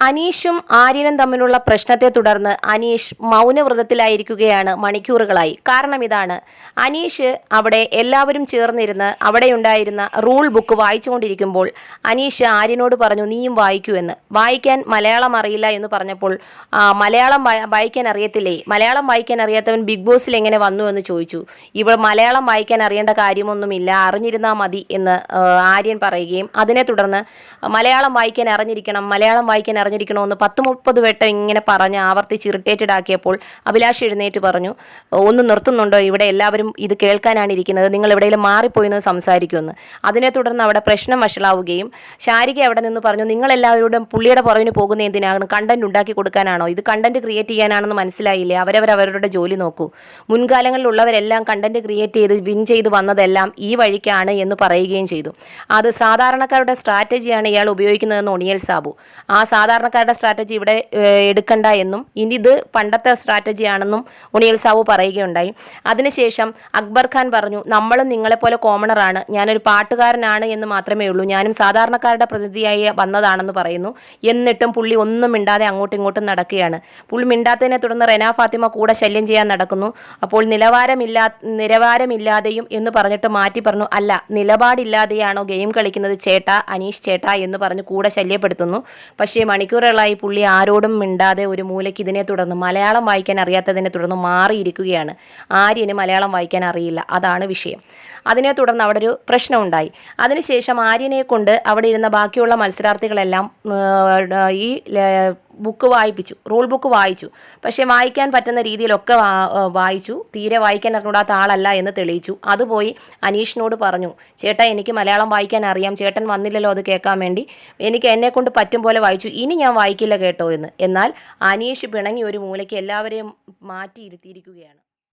അനീഷും ആര്യനും തമ്മിലുള്ള പ്രശ്നത്തെ തുടർന്ന് അനീഷ് മൗനവ്രതത്തിലായിരിക്കുകയാണ് മണിക്കൂറുകളായി. കാരണം ഇതാണ്, അനീഷ് അവിടെ എല്ലാവരും ചേർന്നിരുന്ന് അവിടെയുണ്ടായിരുന്ന റൂൾ ബുക്ക് വായിച്ചുകൊണ്ടിരിക്കുമ്പോൾ അനീഷ് ആര്യനോട് പറഞ്ഞു, നീയും വായിക്കൂ എന്ന്. വായിക്കാൻ മലയാളം അറിയില്ല എന്ന് പറഞ്ഞപ്പോൾ മലയാളം വായിക്കാൻ അറിയത്തില്ലേ, മലയാളം വായിക്കാൻ അറിയാത്തവൻ ബിഗ് ബോസിൽ എങ്ങനെ വന്നു എന്ന് ചോദിച്ചു. ഇവൾ മലയാളം വായിക്കാൻ അറിയേണ്ട കാര്യമൊന്നുമില്ല, അറിഞ്ഞിരുന്നാൽ മതി എന്ന് ആര്യൻ പറയുകയും അതിനെ തുടർന്ന് മലയാളം വായിക്കാൻ അറിഞ്ഞിരിക്കണമെന്ന് 10-30 വട്ടം ഇങ്ങനെ പറഞ്ഞ് ആവർത്തിച്ച് ഇറിറ്റേറ്റഡ് ആക്കിയപ്പോൾ അഭിലാഷ് എഴുന്നേറ്റ് പറഞ്ഞു, ഒന്ന് നിർത്തുന്നുണ്ടോ, ഇവിടെ എല്ലാവരും ഇത് കേൾക്കാനാണ് ഇരിക്കുന്നത്, നിങ്ങൾ എവിടെയെങ്കിലും മാറിപ്പോയിന്ന് സംസാരിക്കുമെന്ന്. അതിനെ തുടർന്ന് അവിടെ പ്രശ്നം വഷളാവുകയും ശാരിക അവിടെ നിന്ന് പറഞ്ഞു, നിങ്ങളെല്ലാവരോടും പുള്ളിയുടെ പുറകിന് പോകുന്ന എന്തിനാണ്, കണ്ടന്റ് ഉണ്ടാക്കി കൊടുക്കാനാണോ, ഇത് കണ്ടന്റ് ക്രിയേറ്റ് ചെയ്യാനാണെന്ന് മനസ്സിലായില്ലേ, അവരവരുടെ ജോലി നോക്കൂ. മുൻകാലങ്ങളിലുള്ളവരെല്ലാം കണ്ടന്റ് ക്രിയേറ്റ് ചെയ്ത് വിൻ ചെയ്ത് വന്നതെല്ലാം ഈ വഴിക്കാണ് എന്ന് പറയുകയും ചെയ്തു. അത് സാധാരണക്കാരുടെ സ്ട്രാറ്റജിയാണ് ഇയാൾ ഉപയോഗിക്കുന്നതെന്ന് ഒണിയൽ സാബു. ആ സാധാരണക്കാരുടെ സ്ട്രാറ്റജി ഇവിടെ എടുക്കണ്ട എന്നും ഇനി ഇത് പണ്ടത്തെ സ്ട്രാറ്റജിയാണെന്നും ഒണിയൽ സാബു പറയുകയുണ്ടായി. അതിനുശേഷം അക്ബർ ഖാൻ പറഞ്ഞു, നമ്മളും നിങ്ങളെപ്പോലെ കോമണറാണ്, ഞാനൊരു പാട്ടുകാരനാണ് എന്ന് മാത്രമേ ഉള്ളൂ, ഞാനും സാധാരണക്കാരുടെ പ്രതിനിധിയായി വന്നതാണെന്ന് പറയുന്നു. എന്നിട്ടും പുള്ളി ഒന്നും മിണ്ടാതെ അങ്ങോട്ടും ഇങ്ങോട്ടും നടക്കുകയാണ്. പുള്ളി മിണ്ടാത്തതിനെ തുടർന്ന് റെന ഫാത്തിമ കൂടെ ശല്യം ചെയ്യാൻ നടക്കുന്നു. അപ്പോൾ നിലവാരമില്ലാതെയും എന്ന് പറഞ്ഞിട്ട് മാറ്റി പറഞ്ഞു, അല്ല നിലപാടില്ലാതെയാണോ ഗെയിം കളിക്കുന്നത് ചേട്ടാ, അനീഷ് ചേട്ടാ എന്ന് പറഞ്ഞ് കൂടെ ശല്യപ്പെടുത്തുന്നു. പക്ഷേ മണിക്കൂറുകളായി പുള്ളി ആരോടും മിണ്ടാതെ ഒരു മൂലയ്ക്ക് ഇതിനെ തുടർന്ന് മലയാളം വായിക്കാൻ അറിയാത്തതിനെ തുടർന്ന് മാറിയിരിക്കുകയാണ്. ആര്യന് മലയാളം വായിക്കാൻ അറിയില്ല, അതാണ് വിഷയം. അതിനെ തുടർന്ന് അവിടെ ഒരു പ്രശ്നമുണ്ടായി. അതിനുശേഷം ആര്യനെ കൊണ്ട് അവിടെ ഇരുന്ന ബാക്കിയുള്ള മത്സരാർത്ഥികളെല്ലാം ഈ ബുക്ക് വായിപ്പിച്ചു, റൂൾ ബുക്ക് വായിച്ചു. പക്ഷേ വായിക്കാൻ പറ്റുന്ന രീതിയിലൊക്കെ വായിച്ചു. തീരെ വായിക്കാൻ അറിഞ്ഞൂടാത്ത ആളല്ല എന്ന് തെളിയിച്ചു. അതുപോയി അനീഷിനോട് പറഞ്ഞു, ചേട്ടാ എനിക്ക് മലയാളം വായിക്കാൻ അറിയാം, ചേട്ടൻ വന്നില്ലല്ലോ അത് കേൾക്കാൻ വേണ്ടി, എനിക്ക് എന്നെക്കൊണ്ട് പറ്റും പോലെ വായിച്ചു, ഇനി ഞാൻ വായിക്കില്ല കേട്ടോ എന്ന്. എന്നാൽ അനീഷ് പിണങ്ങി ഒരു മൂലയ്ക്ക് എല്ലാവരെയും മാറ്റിയിരുത്തിയിരിക്കുകയാണ്.